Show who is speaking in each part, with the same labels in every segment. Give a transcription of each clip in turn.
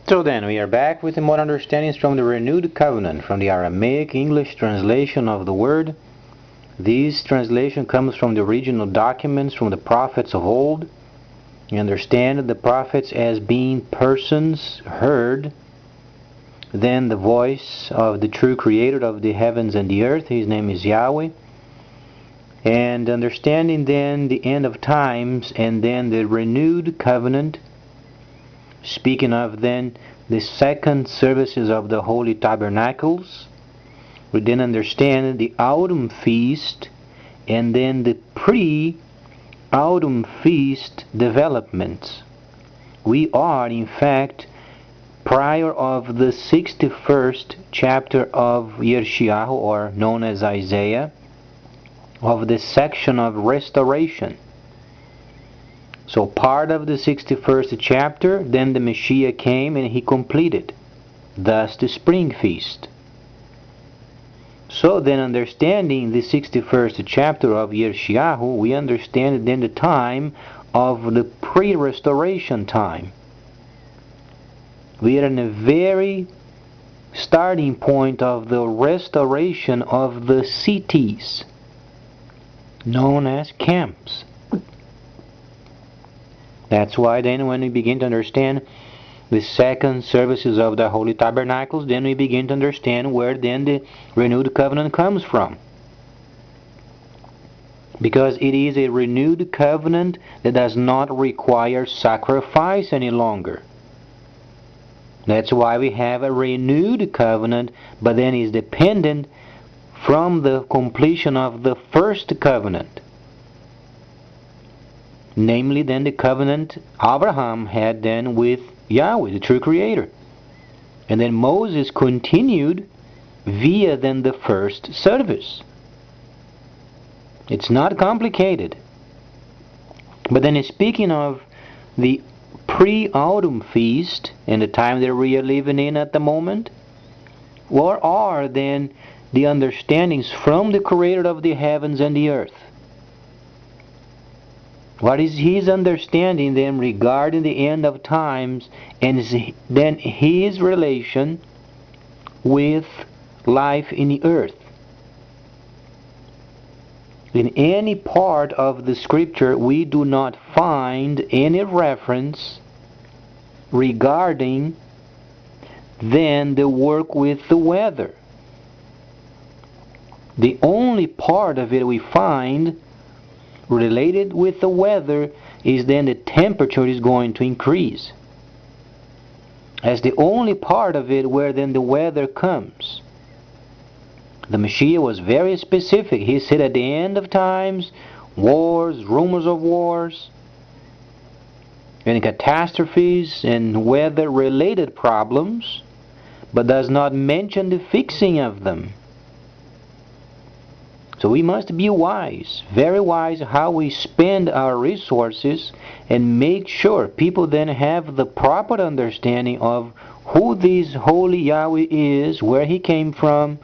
Speaker 1: So then, we are back with more understandings from the Renewed Covenant, from the Aramaic English translation of the word. This translation comes from the original documents from the prophets of old. You understand the prophets as being persons heard, then the voice of the true creator of the heavens and the earth. His name is Yahweh. And understanding then the end of times and then the renewed covenant, speaking of then the second services of the Holy Tabernacles, we then understand the autumn feast and then the pre-autumn feast developments. We are, in fact, prior of the 61st chapter of Yeshayahu, or known as Isaiah, of the section of restoration. So part of the 61st chapter, then the Messiah came and he completed, thus the spring feast. So then, understanding the 61st chapter of Yeshayahu, we understand then the time of the pre-restoration time. We are in a very starting point of the restoration of the cities, known as camps. That's why then when we begin to understand the second services of the Holy Tabernacles, then we begin to understand where then the renewed covenant comes from. Because it is a renewed covenant that does not require sacrifice any longer. That's why we have a renewed covenant, but then is dependent from the completion of the first covenant. Namely then the covenant Abraham had then with Yahweh, the true creator. And then Moses continued via then the first service. It's not complicated. But then speaking of the pre-autumn feast and the time that we are living in at the moment, what are then the understandings from the creator of the heavens and the earth? What is his understanding then regarding the end of times and then his relation with life in the earth? In any part of the scripture we do not find any reference regarding then the work with the weather. The only part of it we find related with the weather is then the temperature is going to increase. As the only part of it where then the weather comes. The Messiah was very specific. He said at the end of times, wars, rumors of wars, and catastrophes and weather-related problems, but does not mention the fixing of them. So we must be wise, very wise, how we spend our resources and make sure people then have the proper understanding of who this holy Yahweh is, where he came from,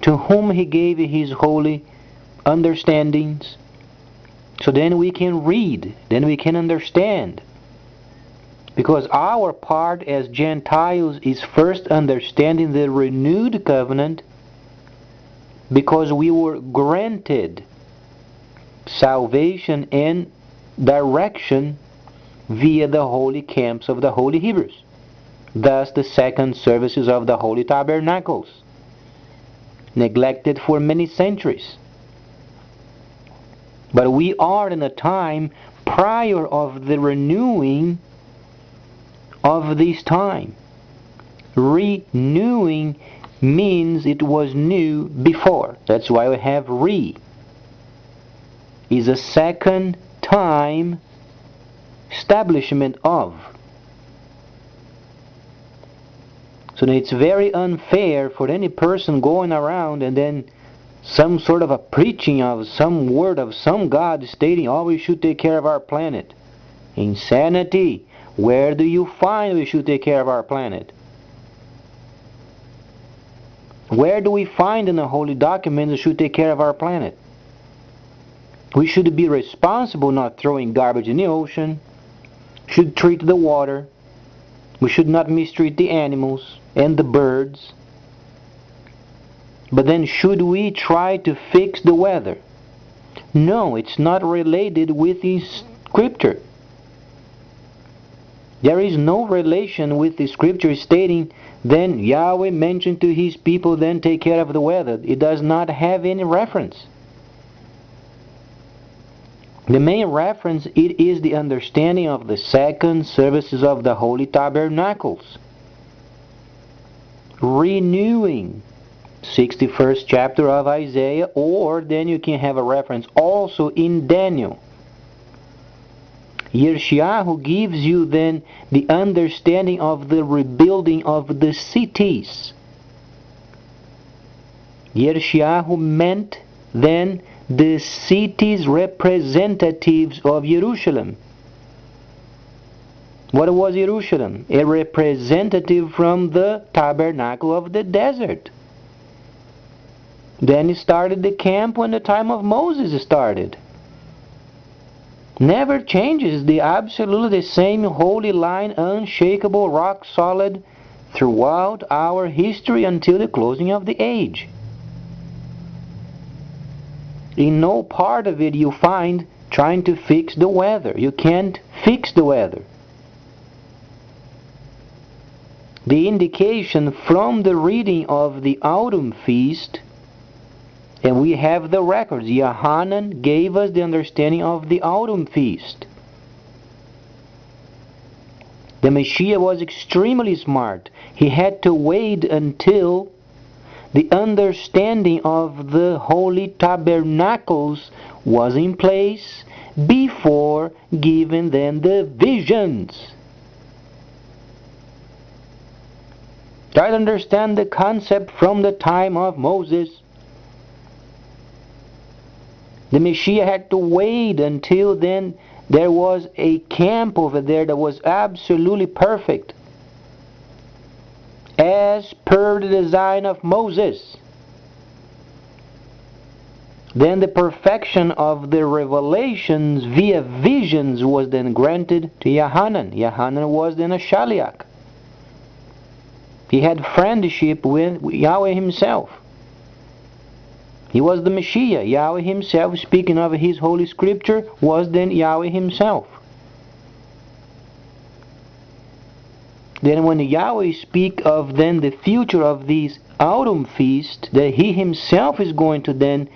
Speaker 1: to whom he gave his holy understandings. So then we can read, then we can understand. Because our part as Gentiles is first understanding the renewed covenant, because we were granted salvation and direction via the holy camps of the holy Hebrews. Thus the second services of the Holy Tabernacles, neglected for many centuries. But we are in a time prior of the renewing of this time. Renewing means it was new before. That's why we have re. Is a second time establishment of. So it's very unfair for any person going around and then some sort of a preaching of some word of some God stating, oh, we should take care of our planet. Insanity. Where do you find we should take care of our planet? Where do we find in the holy documents we should take care of our planet? We should be responsible, not throwing garbage in the ocean. Should treat the water. We should not mistreat the animals and the birds. But then should we try to fix the weather? No, it's not related with the scripture. There is no relation with the scripture stating, then Yahweh mentioned to his people, then take care of the weather. It does not have any reference. The main reference, it is the understanding of the second services of the Holy Tabernacles. Renewing 61st chapter of Isaiah, or then you can have a reference also in Daniel. Yeshayahu gives you then the understanding of the rebuilding of the cities. Yeshayahu meant then the cities representatives of Jerusalem. What was Jerusalem? A representative from the tabernacle of the desert. Then he started the camp when the time of Moses started. Never changes, the absolutely the same holy line, unshakable, rock solid throughout our history until the closing of the age. In no part of it you find trying to fix the weather. You can't fix the weather. The indication from the reading of the autumn feast, and we have the records. Yohanan gave us the understanding of the autumn feast. The Messiah was extremely smart. He had to wait until the understanding of the holy tabernacles was in place before giving them the visions. Try to understand the concept from the time of Moses. The Messiah had to wait until then there was a camp over there that was absolutely perfect, as per the design of Moses. Then the perfection of the revelations via visions was then granted to Yohanan. Yohanan was then a Shaliach. He had friendship with Yahweh himself. He was the Messiah. Yahweh himself, speaking of his holy scripture, was then Yahweh himself. Then when Yahweh speak of then the future of these autumn feast, that he himself is going to then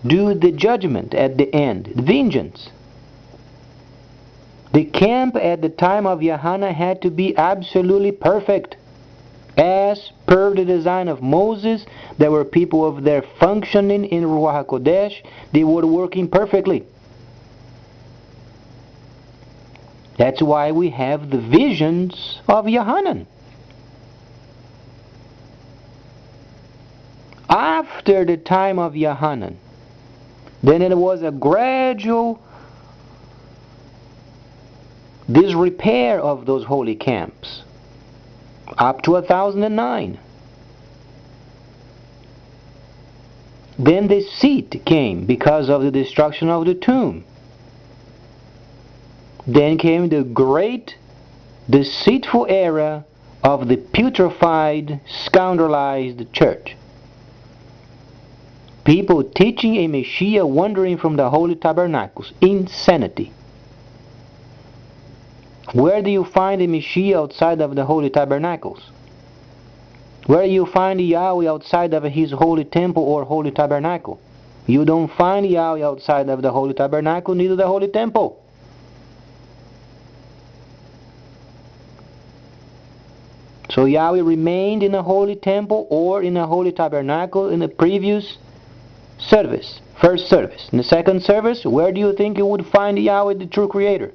Speaker 1: do the judgment at the end, the vengeance. The camp at the time of Yohanan had to be absolutely perfect. As per the design of Moses, there were people of their functioning in Ruach HaKodesh. They were working perfectly. That's why we have the visions of Yohanan. After the time of Yohanan, then it was a gradual disrepair of those holy camps, up to 1009. Then the seat came because of the destruction of the tomb. Then came the great deceitful era of the putrefied, scoundrelized church. People teaching a Messiah wandering from the holy tabernacles. Insanity. Where do you find a Messiah outside of the holy tabernacles? Where do you find Yahweh outside of his holy temple or holy tabernacle? You don't find Yahweh outside of the holy tabernacle, neither the holy temple. So Yahweh remained in the holy temple or in the holy tabernacle in the previous service, first service. In the second service, where do you think you would find Yahweh, the true creator?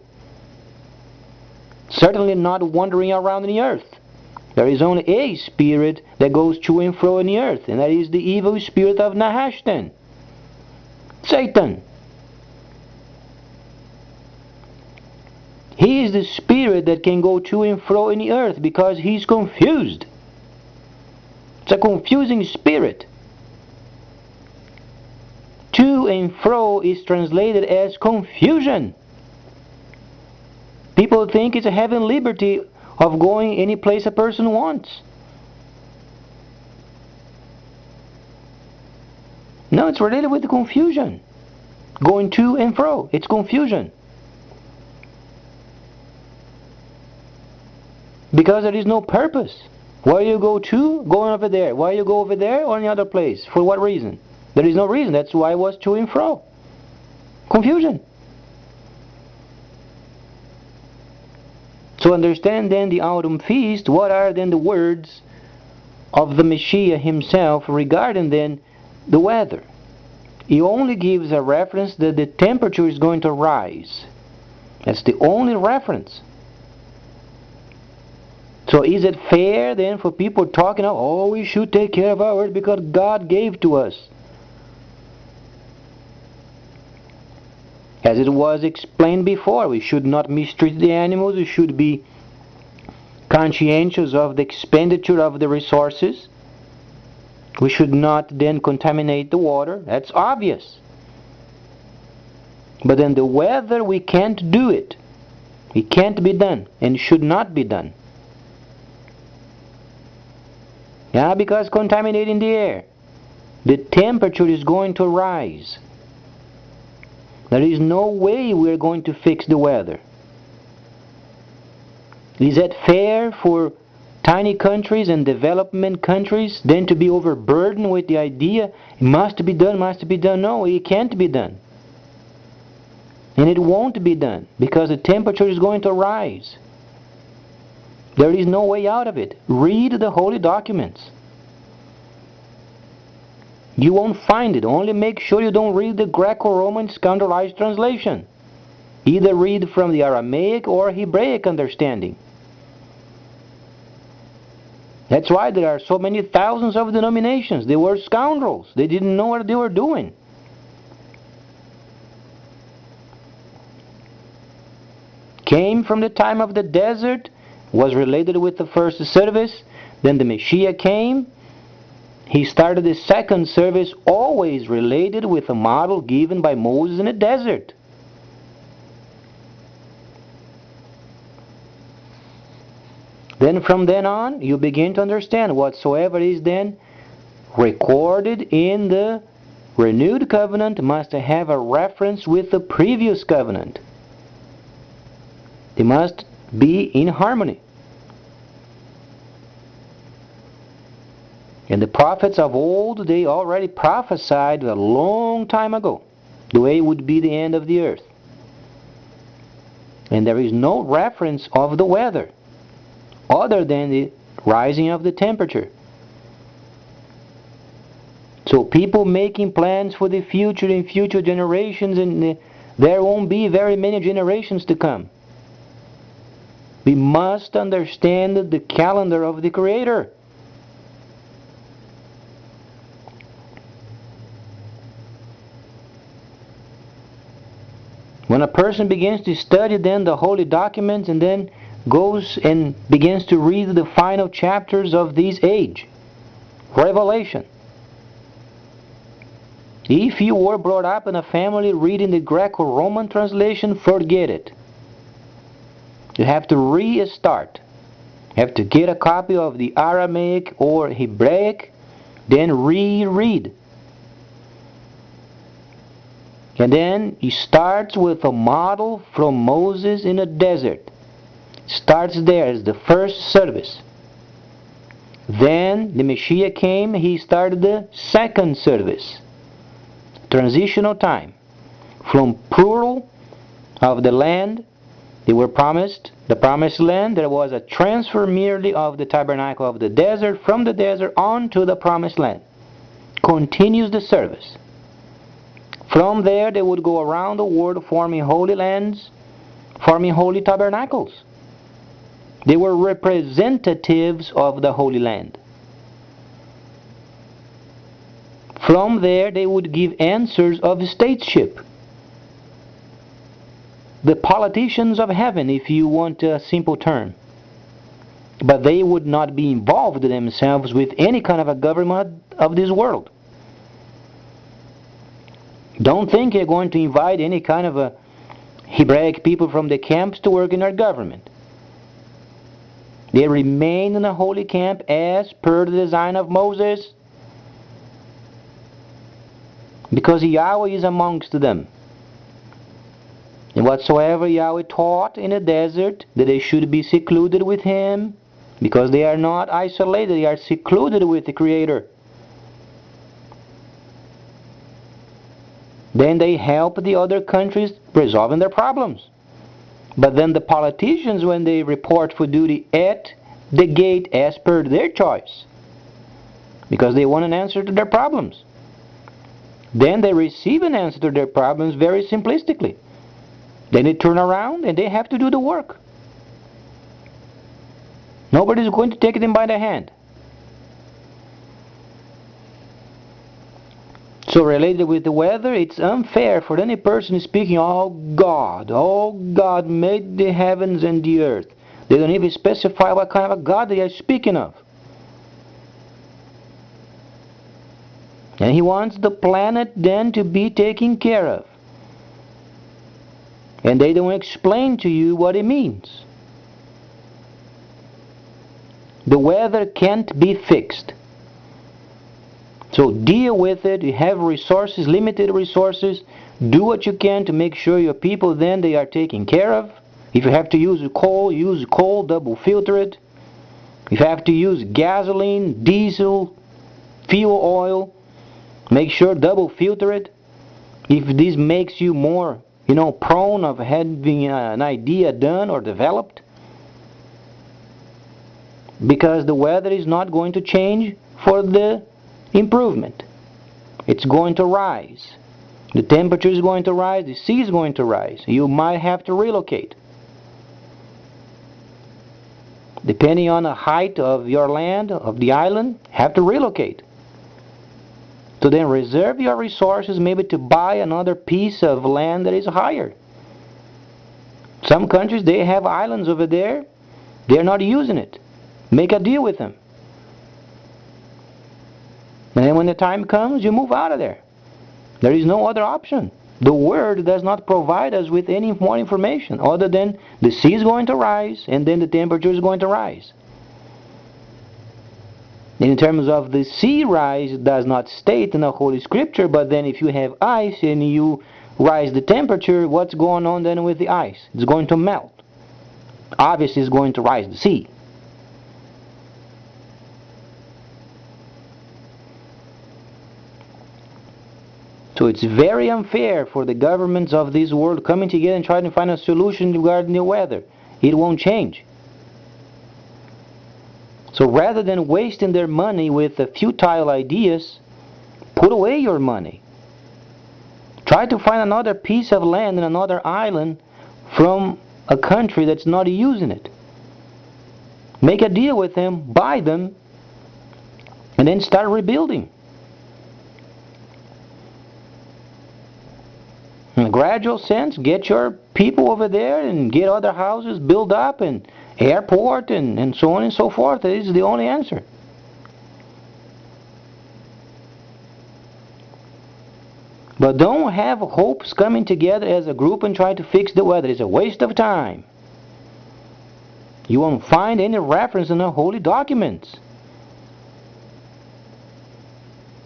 Speaker 1: Certainly not wandering around in the earth. There is only a spirit that goes to and fro in the earth, and that is the evil spirit of Nahashtan, Satan. He is the spirit that can go to and fro in the earth because he's confused. It's a confusing spirit. To and fro is translated as confusion. People think it's having liberty of going any place a person wants. No, it's related with the confusion. Going to and fro. It's confusion. Because there is no purpose. Where you go to? Going over there. Why you go over there or any other place? For what reason? There is no reason. That's why it was to and fro. Confusion. So understand then the autumn feast. What are then the words of the Messiah himself regarding then the weather? He only gives a reference that the temperature is going to rise. That's the only reference. So is it fair then for people talking about, oh, we should take care of our earth because God gave to us? As it was explained before, we should not mistreat the animals, we should be conscientious of the expenditure of the resources. We should not then contaminate the water. That's obvious. But then the weather, we can't do it. It can't be done and should not be done. Yeah, because contaminating the air. The temperature is going to rise. There is no way we are going to fix the weather. Is that fair for tiny countries and development countries then to be overburdened with the idea it must be done, must be done? No, it can't be done. And it won't be done because the temperature is going to rise. There is no way out of it. Read the holy documents. You won't find it. Only make sure you don't read the Greco-Roman scandalized translation. Either read from the Aramaic or Hebraic understanding. That's why there are so many thousands of denominations. They were scoundrels. They didn't know what they were doing. Came from the time of the desert, was related with the first service. Then the Messiah came. He started the second service, always related with a model given by Moses in the desert. Then from then on, you begin to understand whatsoever is then recorded in the renewed covenant must have a reference with the previous covenant. They must be in harmony. And the prophets of old, they already prophesied a long time ago the way would be the end of the earth. And there is no reference of the weather other than the rising of the temperature. So people making plans for the future and future generations, and there won't be very many generations to come. We must understand the calendar of the Creator. When a person begins to study then the holy documents and then goes and begins to read the final chapters of this age, Revelation. If you were brought up in a family reading the Greco-Roman translation, forget it. You have to restart. You have to get a copy of the Aramaic or Hebraic, then reread. And then he starts with a model from Moses in the desert. Starts there as the first service. Then the Messiah came, he started the second service. Transitional time. From plural of the land they were promised, the promised land, there was a transfer merely of the tabernacle of the desert from the desert on to the promised land. Continues the service. From there they would go around the world forming holy lands, forming holy tabernacles. They were representatives of the Holy Land. From there they would give answers of stateship. The politicians of heaven, if you want a simple term. But they would not be involved themselves with any kind of a government of this world. Don't think you're going to invite any kind of a Hebraic people from the camps to work in our government. They remain in the holy camp as per the design of Moses, because Yahweh is amongst them. And whatsoever Yahweh taught in the desert, that they should be secluded with Him, because they are not isolated, they are secluded with the Creator. Then they help the other countries resolving their problems. But then the politicians, when they report for duty at the gate as per their choice, because they want an answer to their problems, then they receive an answer to their problems very simplistically. Then they turn around and they have to do the work. Nobody's going to take them by the hand. So related with the weather, it's unfair for any person speaking, oh God made the heavens and the earth. They don't even specify what kind of a God they are speaking of. And He wants the planet then to be taken care of. And they don't explain to you what it means. The weather can't be fixed. So deal with it. You have resources, limited resources. Do what you can to make sure your people then they are taken care of. If you have to use coal, double filter it. If you have to use gasoline, diesel, fuel oil, make sure double filter it. If this makes you more, prone of having an idea done or developed. Because the weather is not going to change for the improvement. It's going to rise. The temperature is going to rise, the sea is going to rise. You might have to relocate. Depending on the height of your land, of the island, have to relocate. So then reserve your resources maybe to buy another piece of land that is higher. Some countries, they have islands over there. They're not using it. Make a deal with them. And then when the time comes, you move out of there. There is no other option. The Word does not provide us with any more information other than the sea is going to rise and then the temperature is going to rise. In terms of the sea rise, it does not state in the Holy Scripture, but then if you have ice and you rise the temperature, what's going on then with the ice? It's going to melt. Obviously, it's going to rise the sea. So it's very unfair for the governments of this world coming together and trying to find a solution regarding the weather. It won't change. So rather than wasting their money with futile ideas, put away your money. Try to find another piece of land in another island from a country that's not using it. Make a deal with them, buy them, and then start rebuilding. In a gradual sense, get your people over there and get other houses built up and airport and so on and so forth. That is the only answer. But don't have hopes coming together as a group and try to fix the weather. It's a waste of time. You won't find any reference in the holy documents.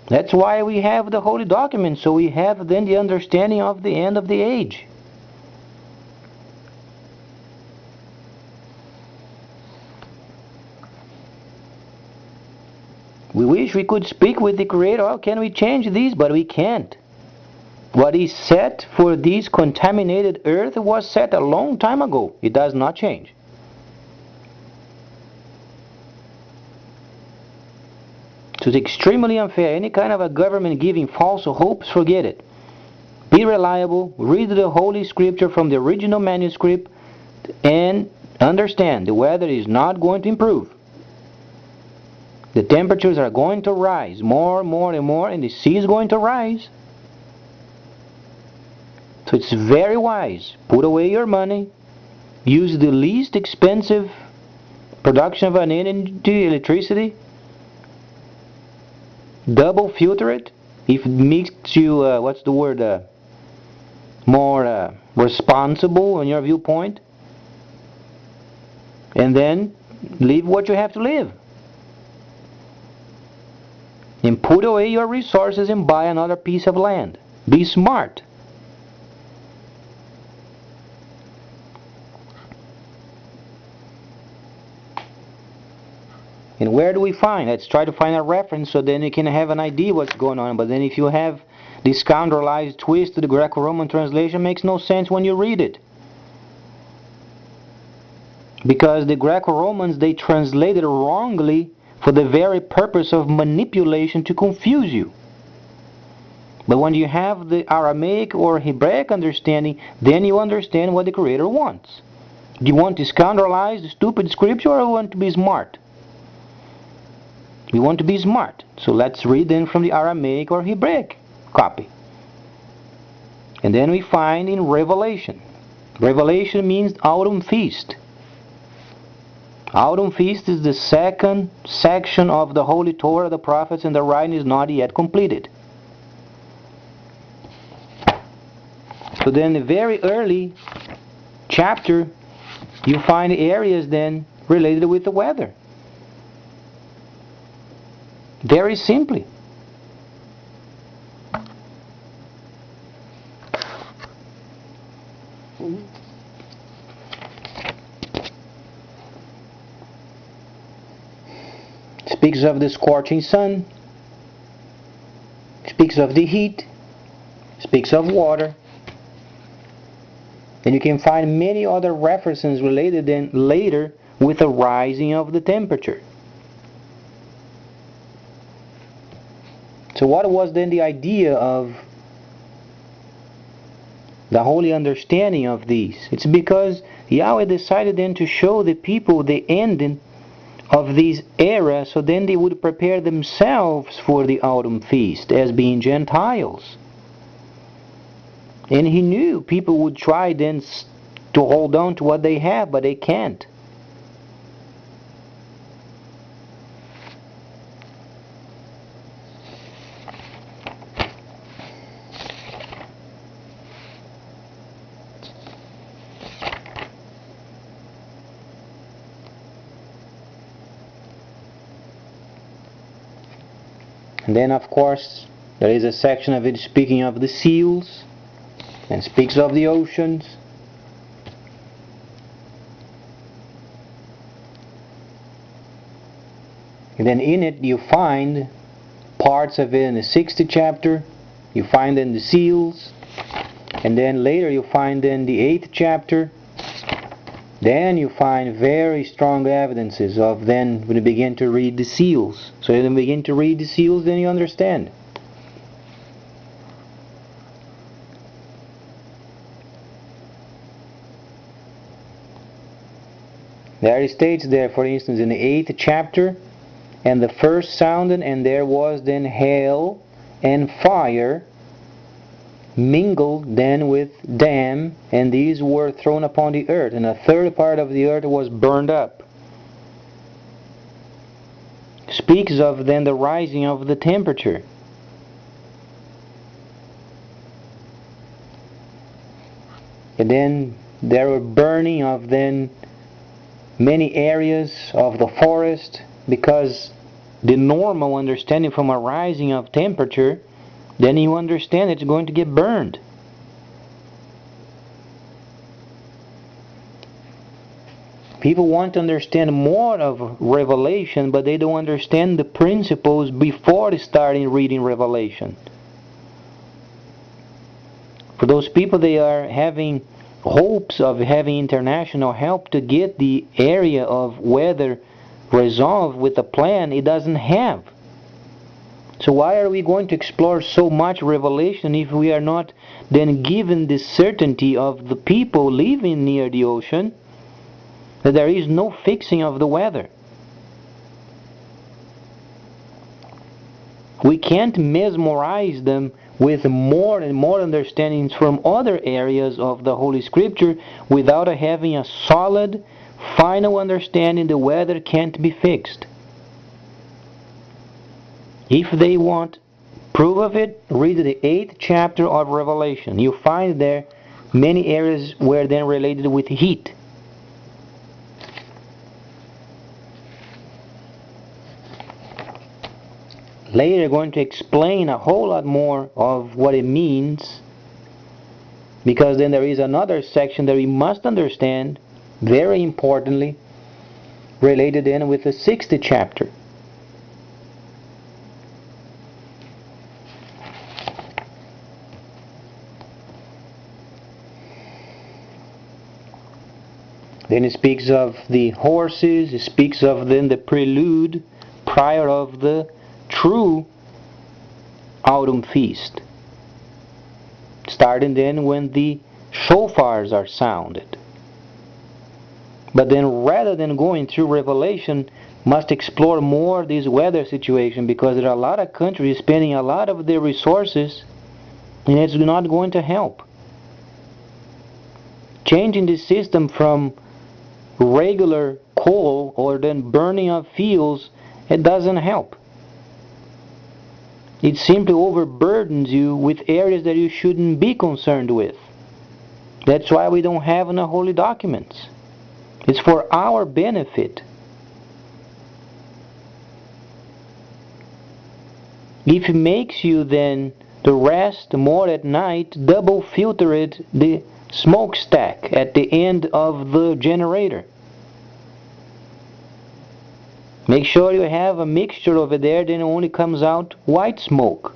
Speaker 1: That's why we have the holy documents, so we have then the understanding of the end of the age. We wish we could speak with the Creator. How can we change these? But we can't. What is set for this contaminated earth was set a long time ago. It does not change. So it's extremely unfair. Any kind of a government giving false hopes, forget it. Be reliable, read the Holy Scripture from the original manuscript, and understand the weather is not going to improve. The temperatures are going to rise more and more, and the sea is going to rise. So it's very wise. Put away your money. Use the least expensive production of an energy, electricity. Double filter it. If it makes you, more responsible in your viewpoint. And then live what you have to live. And put away your resources and buy another piece of land. Be smart. And where do we find? Let's try to find a reference so then you can have an idea what's going on. But then if you have this scoundrelized twist to the Greco-Roman translation, it makes no sense when you read it. Because the Greco-Romans, they translated wrongly for the very purpose of manipulation to confuse you. But when you have the Aramaic or Hebraic understanding, then you understand what the Creator wants. Do you want to scoundrelize the stupid scripture, or do you want to be smart? We want to be smart. So let's read then from the Aramaic or Hebraic copy. And then we find in Revelation. Revelation means autumn feast. Autumn feast is the second section of the Holy Torah, the prophets, and the writing is not yet completed. So then the very early chapter, you find areas then related with the weather. Very simply. Speaks of the scorching sun, speaks of the heat, speaks of water, and you can find many other references related then later with the rising of the temperature. So what was then the idea of the holy understanding of these? It's because Yahweh decided then to show the people the ending of these eras, so then they would prepare themselves for the autumn feast as being Gentiles. And he knew people would try then to hold on to what they have, but they can't. And then of course there is a section of it speaking of the seals and speaks of the oceans. And then in it you find parts of it in the 60th chapter, you find in the seals, and then later you find in the 8th chapter. Then you find very strong evidences of then when you begin to read the seals. So when you begin to read the seals, then you understand. There it states there, for instance, in the 8th chapter, and the first sounded, and there was then hail and fire mingled then with damp, and these were thrown upon the earth, and a third part of the earth was burned up. Speaks of then the rising of the temperature. And then there were burning of then many areas of the forest, because the normal understanding from a rising of temperature, then you understand it's going to get burned. People want to understand more of Revelation, but they don't understand the principles before starting reading Revelation. For those people, they are having hopes of having international help to get the area of weather resolved with a plan it doesn't have. So why are we going to explore so much Revelation if we are not then given the certainty of the people living near the ocean that there is no fixing of the weather? We can't mesmerize them with more and more understandings from other areas of the Holy Scripture without having a solid, final understanding the weather can't be fixed. If they want proof of it, read the 8th chapter of Revelation. You find there many areas where then related with heat. later going to explain a whole lot more of what it means, because then there is another section that we must understand, very importantly, related in with the 60th chapter. Then it speaks of the horses, it speaks of then the prelude prior of the true autumn feast, starting then when the shofars are sounded. But then rather than going through Revelation, must explore more this weather situation, because there are a lot of countries spending a lot of their resources and it's not going to help. Changing the system from regular coal or then burning of fuels, it doesn't help. It simply overburdens you with areas that you shouldn't be concerned with. That's why we don't have in the holy documents. It's for our benefit. If it makes you then to rest more at night, double filter it, the smokestack at the end of the generator. Make sure you have a mixture over there, then it only comes out white smoke.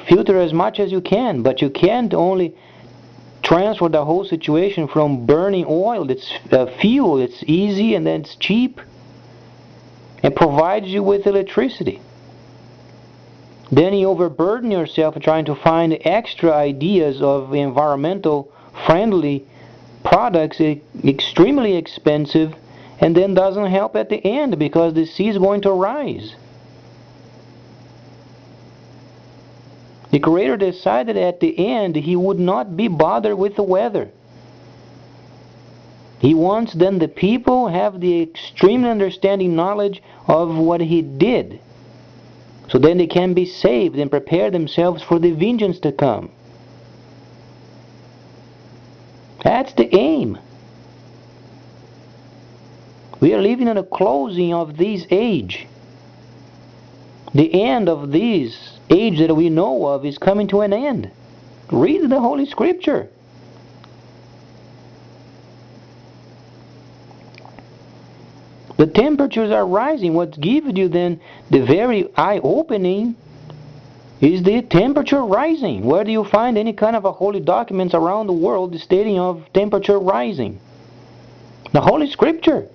Speaker 1: Filter as much as you can, but you can't only transfer the whole situation from burning oil, that's fuel, it's easy and then it's cheap and provides you with electricity. Then you overburden yourself trying to find extra ideas of environmental friendly products, extremely expensive, and then doesn't help at the end because the sea is going to rise. The Creator decided at the end He would not be bothered with the weather. He wants then the people have the extreme understanding knowledge of what He did, so then they can be saved and prepare themselves for the vengeance to come. That's the aim. We are living in a closing of this age. The end of this age that we know of is coming to an end. Read the Holy Scripture. The temperatures are rising. What gives you then the very eye-opening is the temperature rising. Where do you find any kind of a holy documents around the world stating of temperature rising? The Holy Scripture.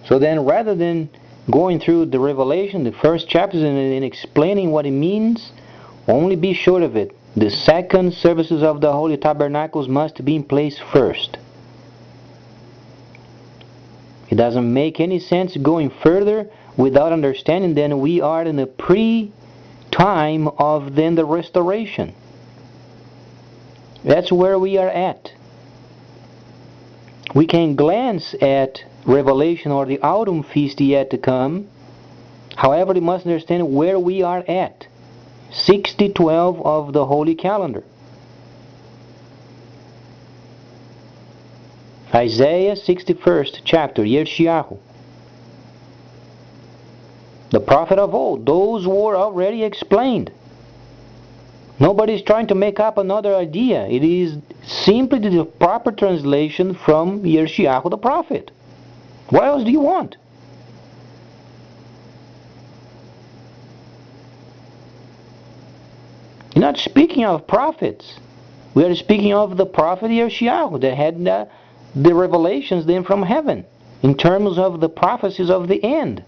Speaker 1: So then, rather than going through the Revelation, the first chapters, and explaining what it means, only be sure of it. The second services of the Holy Tabernacles must be in place first. It doesn't make any sense going further without understanding then we are in the pre-time of then the restoration. That's where we are at. We can glance at Revelation or the autumn feast yet to come. However, we must understand where we are at. 60:12 of the Holy Calendar. Isaiah 61st chapter, Yeshayahu. The prophet of old, those were already explained. Nobody's trying to make up another idea. It is simply the proper translation from Yeshayahu the prophet. What else do you want? You're not speaking of prophets. We are speaking of the prophet Yeshayahu that had the revelations then from heaven in terms of the prophecies of the end.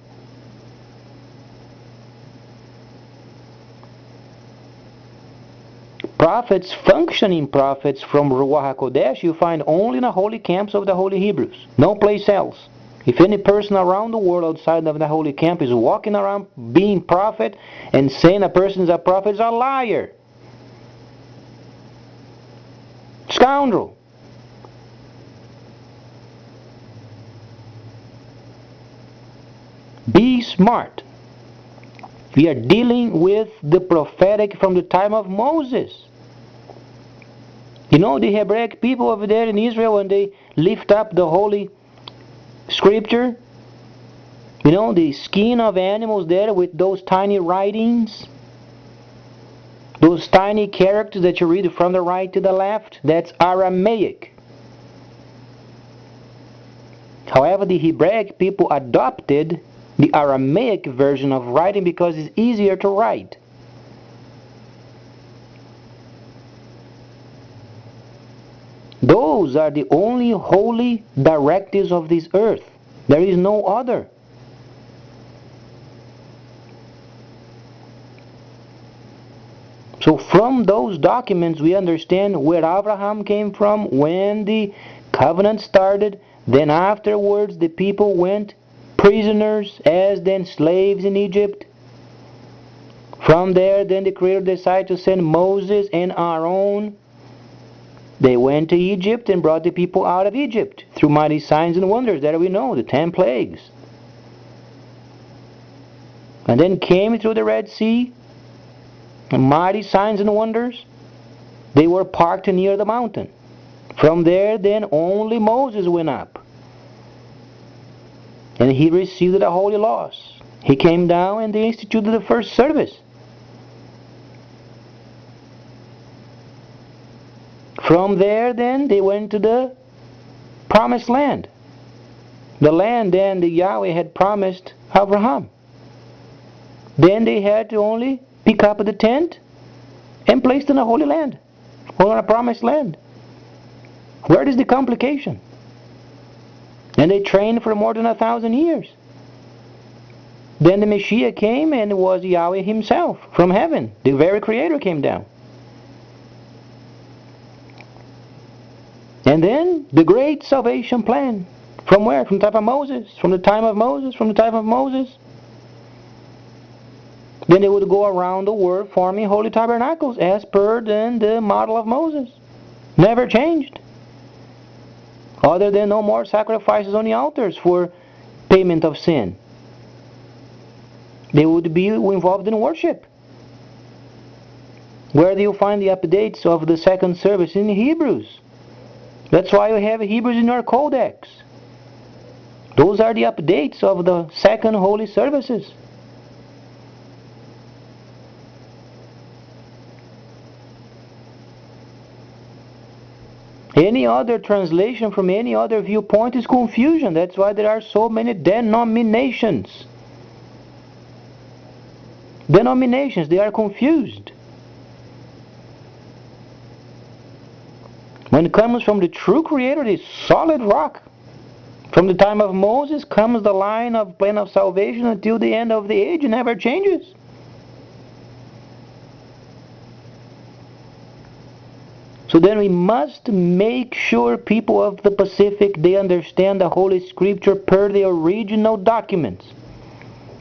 Speaker 1: Prophets, functioning prophets from Ruach HaKodesh, you find only in the holy camps of the Holy Hebrews. No place else. If any person around the world outside of the holy camp is walking around being prophet and saying a person is a prophet, is a liar. Scoundrel. Be smart. We are dealing with the prophetic from the time of Moses. You know, the Hebraic people over there in Israel, when they lift up the holy scripture, you know, the skin of animals there with those tiny writings, those tiny characters that you read from the right to the left, that's Aramaic. However, the Hebraic people adopted the Aramaic version of writing because it's easier to write. Those are the only holy directives of this earth. There is no other. So from those documents we understand where Abraham came from, when the covenant started, then afterwards the people went prisoners as then slaves in Egypt. From there then the Creator decided to send Moses and Aaron. They went to Egypt and brought the people out of Egypt through mighty signs and wonders that we know, the 10 plagues. And then came through the Red Sea, and mighty signs and wonders. They were parked near the mountain. From there then only Moses went up. And he received the holy laws. He came down and they instituted the first service. From there then they went to the promised land. The land then that Yahweh had promised Abraham. Then they had to only pick up the tent and place it in the holy land, or on a promised land. Where is the complication? And they trained for more than 1,000 years. Then the Messiah came, and it was Yahweh himself from heaven. The very Creator came down. And then the great salvation plan. From where? From the time of Moses. From the time of Moses. From the time of Moses. Then they would go around the world forming holy tabernacles as per then the model of Moses. Never changed. Other than no more sacrifices on the altars for payment of sin. They would be involved in worship. Where do you find the updates of the second service? In Hebrews. That's why you have Hebrews in your codex. Those are the updates of the second holy services. Any other translation from any other viewpoint is confusion. That's why there are so many denominations. Denominations, they are confused. When it comes from the true Creator, the solid rock, from the time of Moses comes the line of plan of salvation until the end of the age. It never changes. So then we must make sure people of the Pacific, they understand the Holy Scripture per the original documents.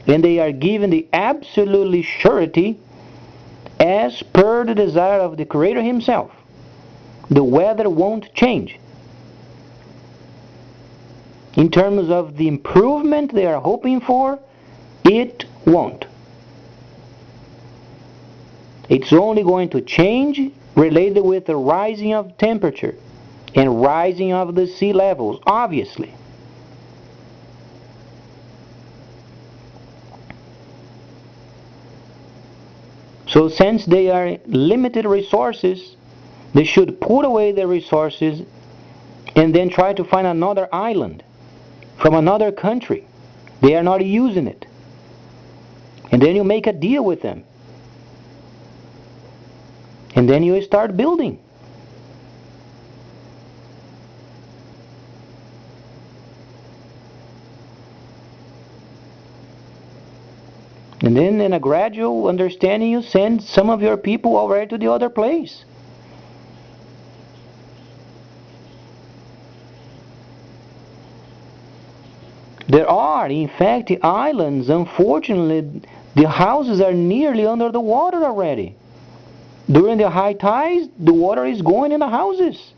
Speaker 1: And they are given the absolutely surety as per the desire of the Creator himself. The weather won't change. In terms of the improvement they are hoping for, it won't. It's only going to change related with the rising of temperature and rising of the sea levels, obviously. So since they are limited resources, they should put away their resources and then try to find another island from another country. They are not using it. And then you make a deal with them. And then you start building. And then in a gradual understanding you send some of your people already to the other place. There are, in fact, islands, unfortunately, the houses are nearly under the water already. During the high tides, the water is going in the houses.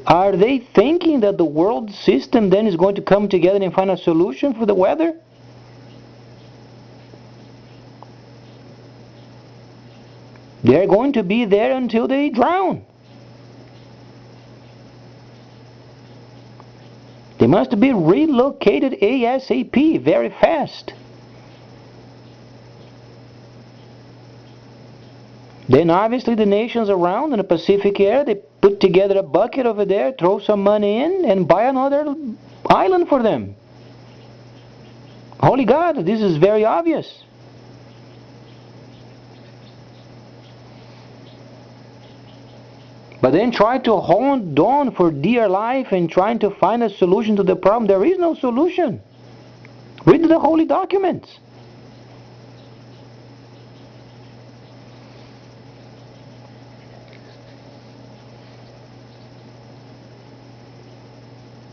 Speaker 1: Are they thinking that the world system then is going to come together and find a solution for the weather? They're going to be there until they drown. They must be relocated ASAP, very fast. Then obviously the nations around in the Pacific area, they put together a bucket over there, throw some money in, and buy another island for them. Holy God, this is very obvious. But then try to hold on for dear life and trying to find a solution to the problem. There is no solution. Read the holy documents.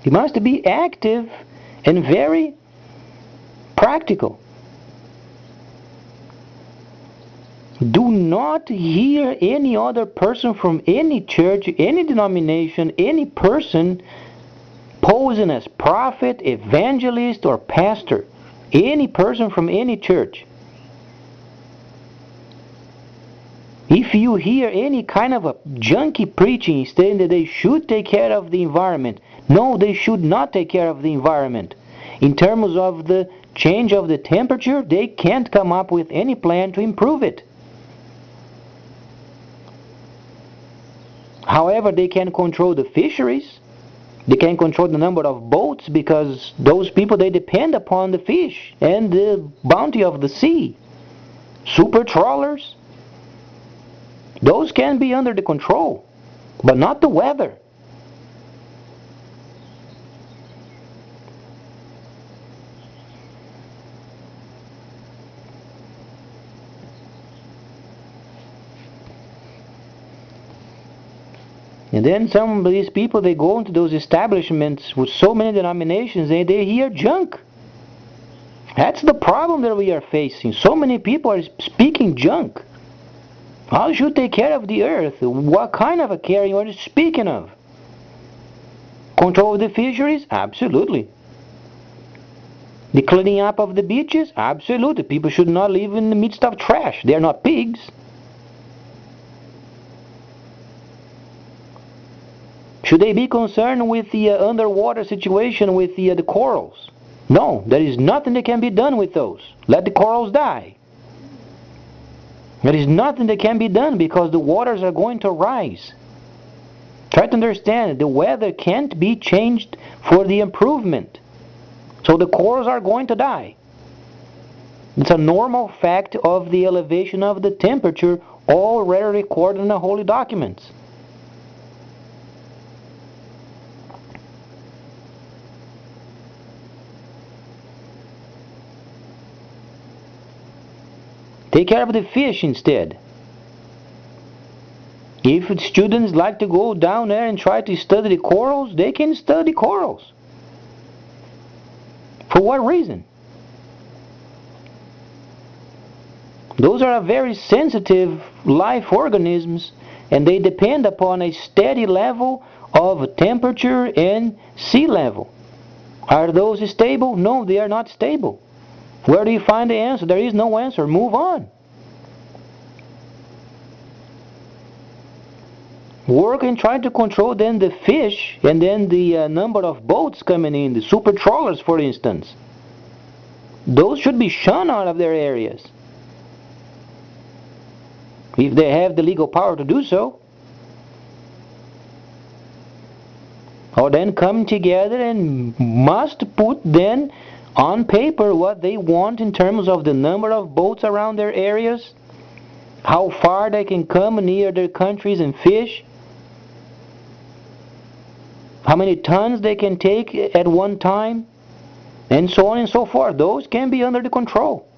Speaker 1: You must be active and very practical. Do not hear any other person from any church, any denomination, any person posing as prophet, evangelist, or pastor. Any person from any church. If you hear any kind of a junky preaching saying that they should take care of the environment, no, they should not take care of the environment. In terms of the change of the temperature, they can't come up with any plan to improve it. However, they can control the fisheries. They can control the number of boats because those people, they depend upon the fish and the bounty of the sea. Super trawlers. Those can be under the control, but not the weather. And then some of these people, they go into those establishments with so many denominations, and they hear junk. That's the problem that we are facing. So many people are speaking junk. How should they take care of the earth? What kind of a care are you speaking of? Control of the fisheries? Absolutely. The cleaning up of the beaches? Absolutely. People should not live in the midst of trash. They are not pigs. Should they be concerned with the underwater situation with the corals? No, there is nothing that can be done with those. Let the corals die. There is nothing that can be done because the waters are going to rise. Try to understand, the weather can't be changed for the improvement. So the corals are going to die. It's a normal fact of the elevation of the temperature already recorded in the holy documents. Take care of the fish instead. If students like to go down there and try to study the corals, they can study corals. For what reason? Those are very sensitive life organisms, and they depend upon a steady level of temperature and sea level. Are those stable? No, they are not stable. Where do you find the answer? There is no answer. Move on. Work and try to control then the fish and then the number of boats coming in, the super trawlers for instance. Those should be shunned out of their areas. If they have the legal power to do so. Or then come together and must put then on paper what they want in terms of the number of boats around their areas, how far they can come near their countries and fish, how many tons they can take at one time, and so on and so forth. Those can be under the control.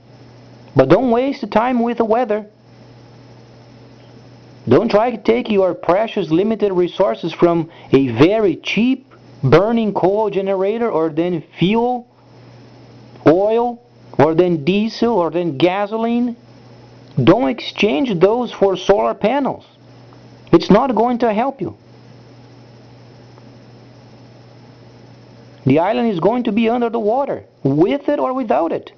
Speaker 1: But don't waste the time with the weather. Don't try to take your precious limited resources from a very cheap burning coal generator, or then fuel, oil, or then diesel, or then gasoline. Don't exchange those for solar panels. It's not going to help you. The island is going to be under the water, with it or without it.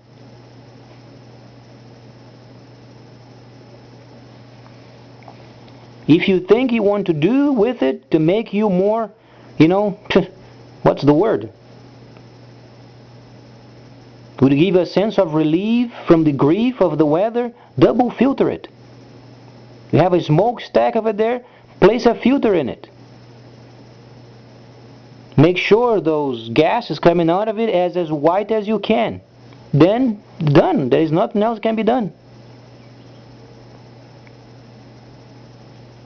Speaker 1: If you think you want to do with it to make you more, what's the word? Would give a sense of relief from the grief of the weather, double filter it. You have a smokestack over there, place a filter in it. Make sure those gases coming out of it as white as you can. Then, done. There is nothing else can be done.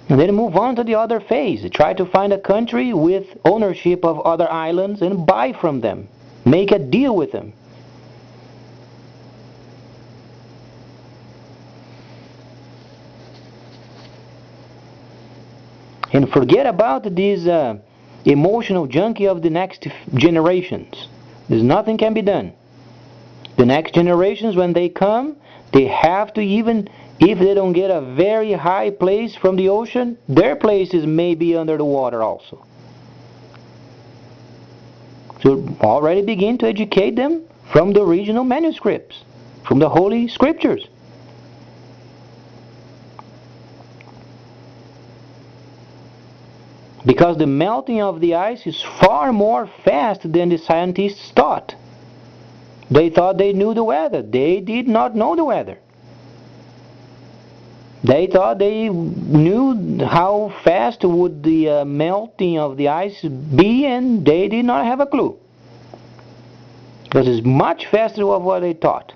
Speaker 1: And then move on to the other phase. Try to find a country with ownership of other islands and buy from them. Make a deal with them. And forget about this emotional junkie of the next generations. There's nothing can be done. The next generations, when they come, they have to, even if they don't get a very high place from the ocean, their places may be under the water also. So already begin to educate them from the original manuscripts, from the Holy Scriptures. Because the melting of the ice is far more fast than the scientists thought. They thought they knew the weather. They did not know the weather. They thought they knew how fast would the melting of the ice be, and they did not have a clue. Because it's much faster than what they thought.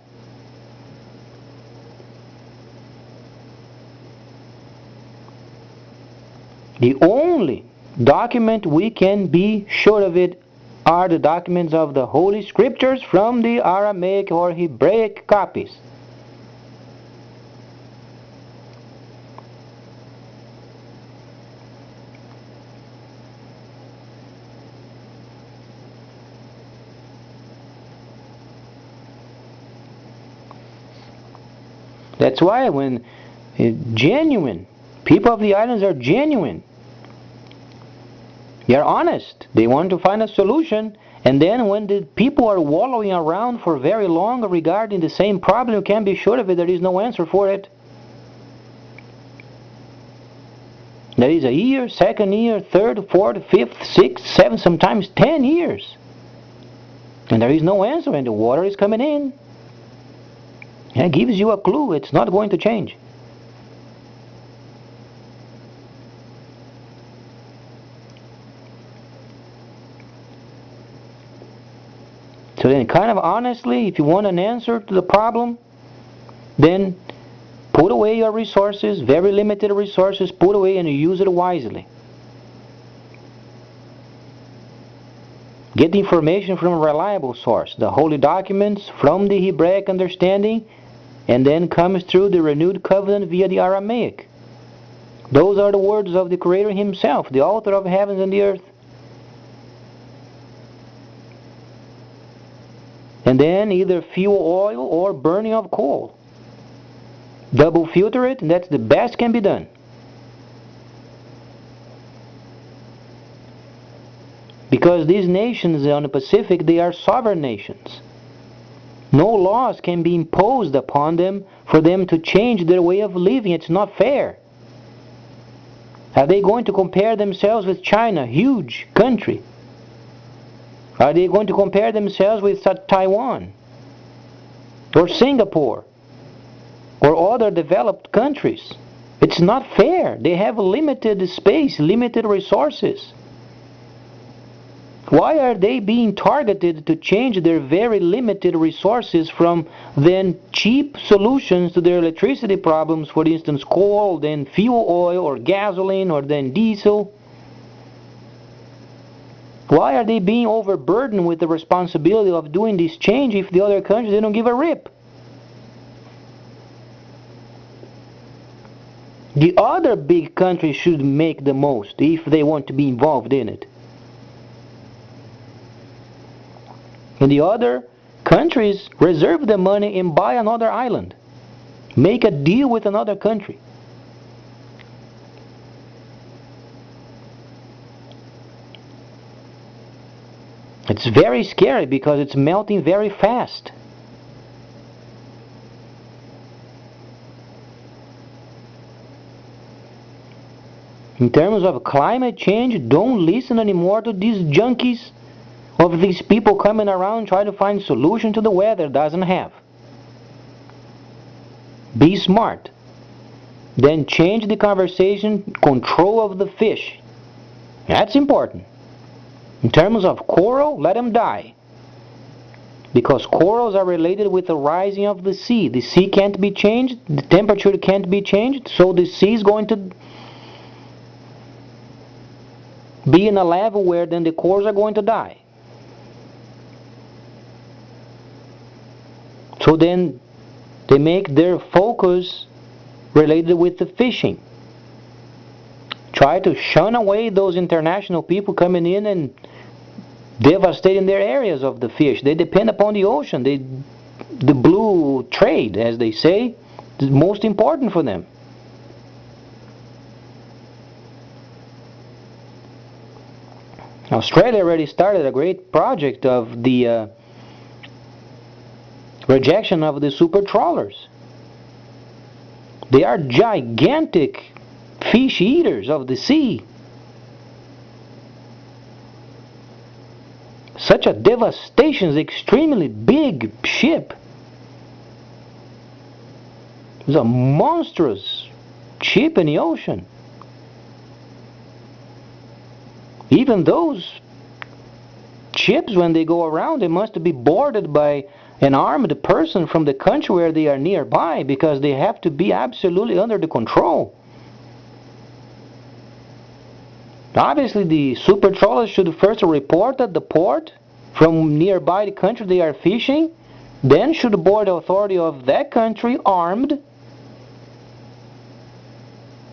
Speaker 1: The only document we can be sure of it are the documents of the Holy Scriptures from the Aramaic or Hebraic copies. That's why when genuine, people of the islands are genuine. They are honest. They want to find a solution. And then when the people are wallowing around for very long regarding the same problem, you can be sure of it, there is no answer for it. There is a year, second year, third, fourth, fifth, sixth, seventh, sometimes 10 years. And there is no answer, and the water is coming in. And it gives you a clue. It's not going to change. So then, kind of honestly, if you want an answer to the problem, then put away your resources, very limited resources, put away and use it wisely. Get the information from a reliable source, the holy documents from the Hebraic understanding, and then comes through the renewed covenant via the Aramaic. Those are the words of the Creator Himself, the author of heavens and the earth. And then either fuel oil or burning of coal. Double filter it, and that's the best can be done. Because these nations on the Pacific, they are sovereign nations. No laws can be imposed upon them for them to change their way of living. It's not fair. Are they going to compare themselves with China, huge country? Are they going to compare themselves with Taiwan? Or Singapore? Or other developed countries? It's not fair. They have limited space, limited resources. Why are they being targeted to change their very limited resources from then cheap solutions to their electricity problems, for instance coal, then fuel oil or gasoline or then diesel? Why are they being overburdened with the responsibility of doing this change if the other countries they don't give a rip? The other big countries should make the most if they want to be involved in it. And the other countries reserve the money and buy another island. Make a deal with another country. It's very scary because it's melting very fast. In terms of climate change, don't listen anymore to these junkies of these people coming around trying to find solution to the weather doesn't have. Be smart. Then change the conversation, control of the fish. That's important. In terms of coral, let them die. Because corals are related with the rising of the sea. The sea can't be changed, the temperature can't be changed, so the sea is going to be in a level where then the corals are going to die. So then they make their focus related with the fishing. Try to shun away those international people coming in and devastating their areas of the fish. They depend upon the ocean. The blue trade, as they say, is most important for them. Australia already started a great project of the rejection of the super trawlers. They are gigantic fish eaters of the sea. Such a devastation is extremely big ship. It's a monstrous ship in the ocean. Even those ships, when they go around, they must be boarded by an armed person from the country where they are nearby, because they have to be absolutely under the control. Obviously, the super trawlers should first report at the port from nearby the country they are fishing, then should board the authority of that country armed,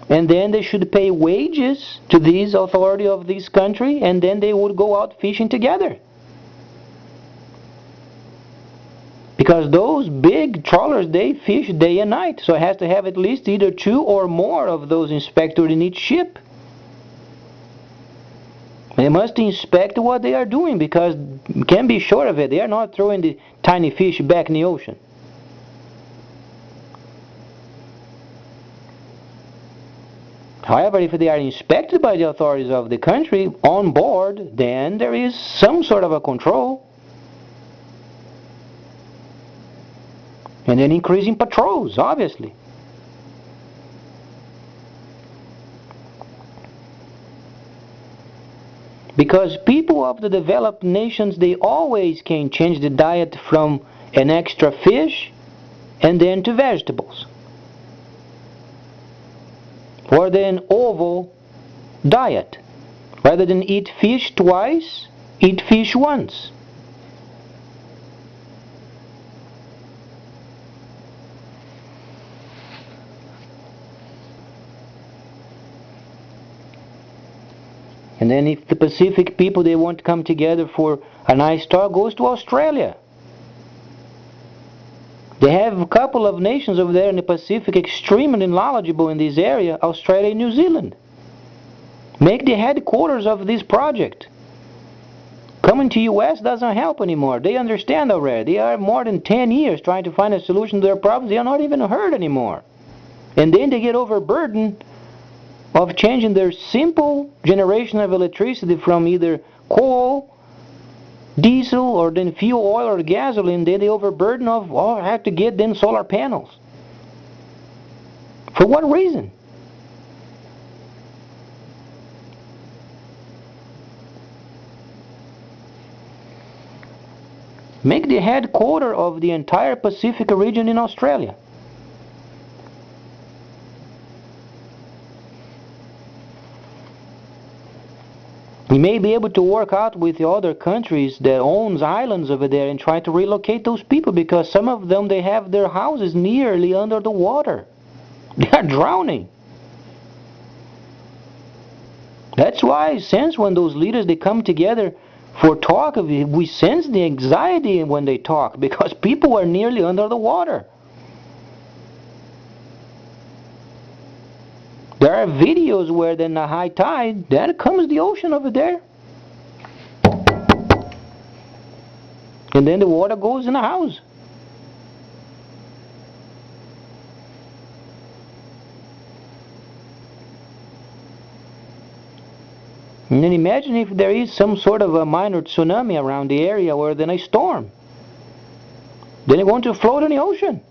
Speaker 1: and then they should pay wages to these authority of this country, and then they would go out fishing together. Because those big trawlers, they fish day and night, so it has to have at least either 2 or more of those inspectors in each ship. They must inspect what they are doing, because you can be sure of it, they are not throwing the tiny fish back in the ocean. However, if they are inspected by the authorities of the country on board, then there is some sort of a control. And then increasing patrols, obviously. Because people of the developed nations, they always can change the diet from an extra fish and then to vegetables. Or then oval diet. Rather than eat fish twice, eat fish once. And then if the Pacific people, they want to come together for a nice talk, goes to Australia. They have a couple of nations over there in the Pacific extremely knowledgeable in this area, Australia and New Zealand. Make the headquarters of this project. Coming to US doesn't help anymore. They understand already. They are more than 10 years trying to find a solution to their problems. They are not even heard anymore. And then they get overburdened of changing their simple generation of electricity from either coal, diesel, or then fuel oil or gasoline. Then they overburden of, oh, I have to get then solar panels. For what reason? Make the headquarters of the entire Pacific region in Australia. We may be able to work out with the other countries that owns islands over there and try to relocate those people, because some of them, they have their houses nearly under the water. They are drowning. That's why, since when those leaders, they come together For talk, we sense the anxiety when they talk because people are nearly under the water. There are videos where then the high tide, then comes the ocean over there. And then the water goes in the house. And then imagine if there is some sort of a minor tsunami around the area or then a storm. Then it's going to float in the ocean.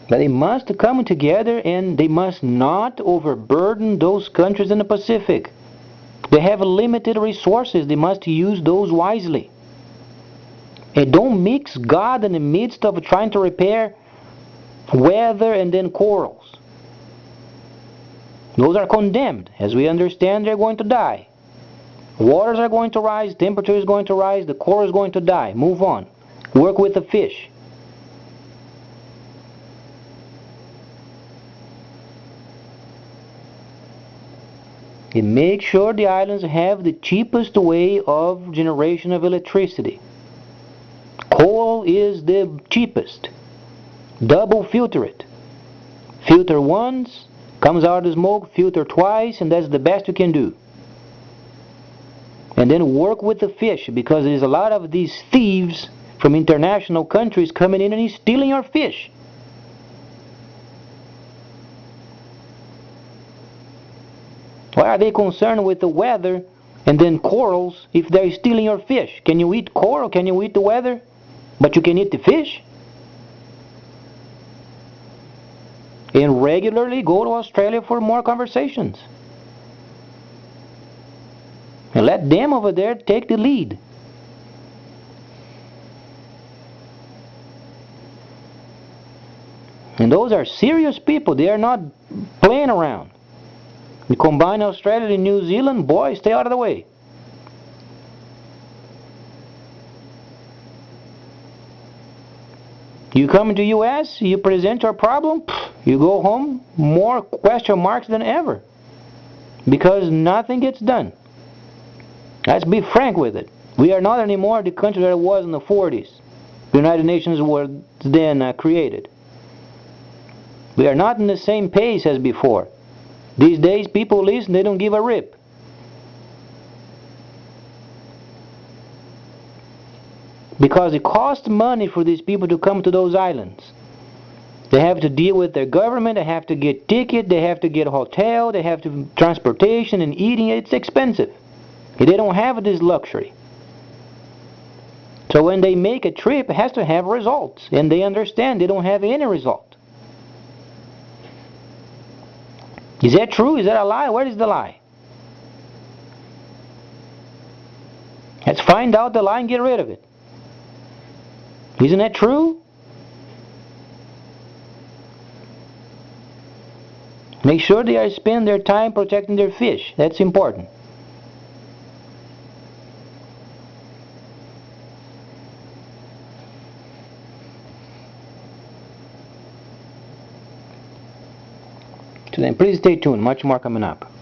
Speaker 1: But they must come together and they must not overburden those countries in the Pacific. They have limited resources. They must use those wisely. And don't mix God in the midst of trying to repair weather and then corals. Those are condemned. As we understand, they're going to die. Waters are going to rise, temperature is going to rise, the coral is going to die. Move on. Work with the fish. And make sure the islands have the cheapest way of generation of electricity. Coal is the cheapest. Double filter it. Filter once, comes out the smoke, filter twice, and that's the best you can do. And then work with the fish, because there's a lot of these thieves from international countries coming in and stealing your fish. Why are they concerned with the weather and then corals if they're stealing your fish? Can you eat coral? Can you eat the weather? But you can eat the fish? And regularly go to Australia for more conversations. And let them over there take the lead. And those are serious people. They are not playing around. You combine Australia and New Zealand, boy, stay out of the way. You come into U.S., you present your problem, you go home, more question marks than ever. Because nothing gets done. Let's be frank with it. We are not anymore the country that it was in the 40s. The United Nations was then created. We are not in the same pace as before. These days, people listen, they don't give a rip. Because it costs money for these people to come to those islands. They have to deal with their government, they have to get ticket, they have to get a hotel, they have to transportation and eating. It's expensive. They don't have this luxury. So when they make a trip, it has to have results. And they understand they don't have any result. Is that true? Is that a lie? Where is the lie? Let's find out the lie and get rid of it. Isn't that true? Make sure they are spending their time protecting their fish. That's important. So then please stay tuned. Much more coming up.